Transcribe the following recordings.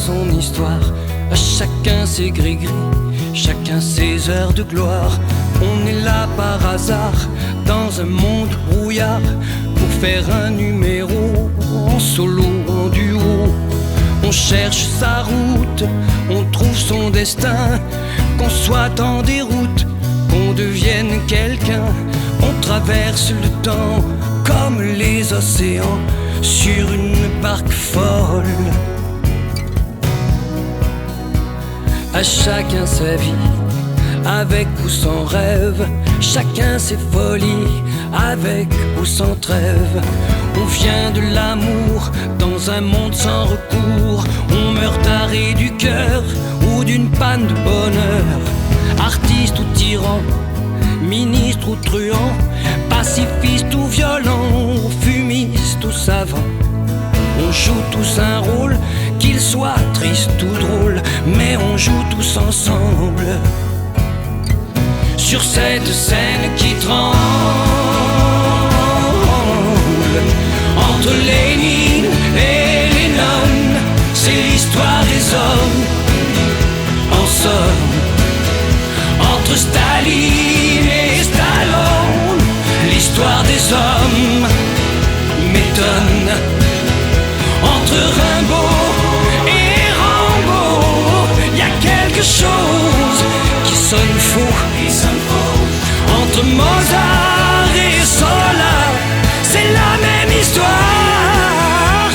son histoire, à chacun ses gris-gris, chacun ses heures de gloire. On est là par hasard, dans un monde brouillard, pour faire un numéro, en solo, en duo. On cherche sa route, on trouve son destin, qu'on soit en déroute, qu'on devienne quelqu'un. On traverse le temps comme les océans sur une barque folle. À chacun sa vie, avec ou sans rêve, chacun ses folies, avec ou sans trêve. On vient de l'amour dans un monde sans recours. On meurt d'arrêt du cœur ou d'une panne de bonheur. Artiste ou tyran, ministre ou truand, pacifiste ou violent, fumiste ou savant. On joue tous un rôle, qu'il soit triste ou drôle, mais on joue tous ensemble sur cette scène qui tremble. Entre Lénine et Lénine, c'est l'histoire des hommes. En somme, entre Staline et Stallone, l'histoire des hommes m'étonne. Entre Rimbaud et Rambo, y a quelque chose qui sonne faux. Entre Mozart et Zola, c'est la même histoire.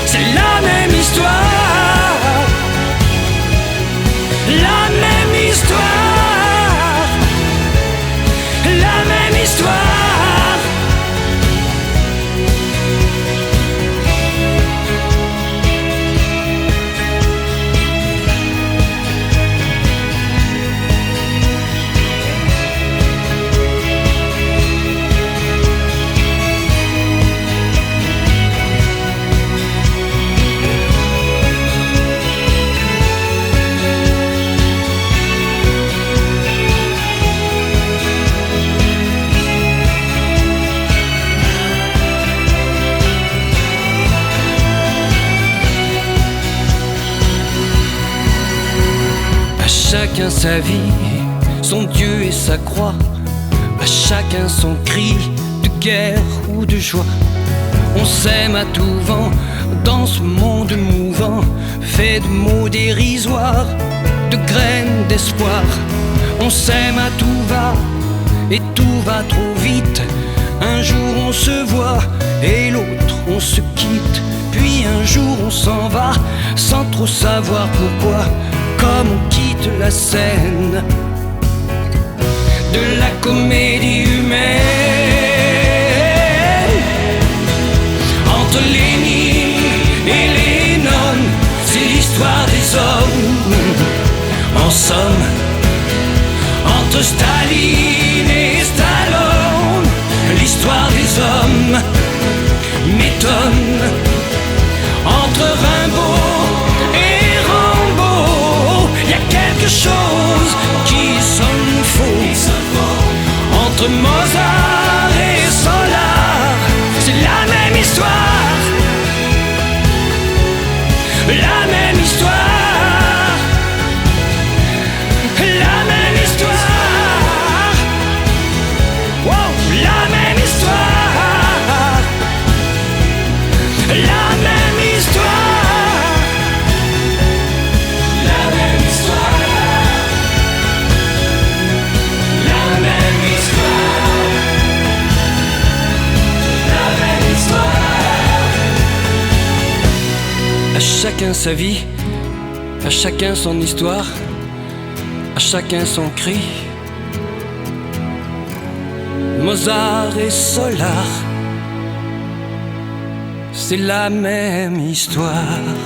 C'est la même histoire. La même histoire. La même histoire. Chacun sa vie, son Dieu et sa croix, à chacun son cri de guerre ou de joie. On s'aime à tout vent dans ce monde mouvant, fait de mots dérisoires, de graines d'espoir. On s'aime à tout va et tout va trop vite. Un jour on se voit et l'autre on se quitte. Puis un jour on s'en va sans trop savoir pourquoi, comme on quitte la scène de la comédie humaine. Entre Lénine et Lénine, c'est l'histoire des hommes. En somme, entre Staline et Stallone, l'histoire des hommes m'étonne. Entre Rimbaud et Rambo, y a quelque chose qui sonne faux. Entre Mozart et Zola, c'est la même histoire. La même histoire. La même histoire. Wow, la même histoire. La même histoire. La même histoire. La même histoire. La même histoire. À chacun sa vie, à chacun son histoire, à chacun son cri. Mozart et Solar, c'est la même histoire.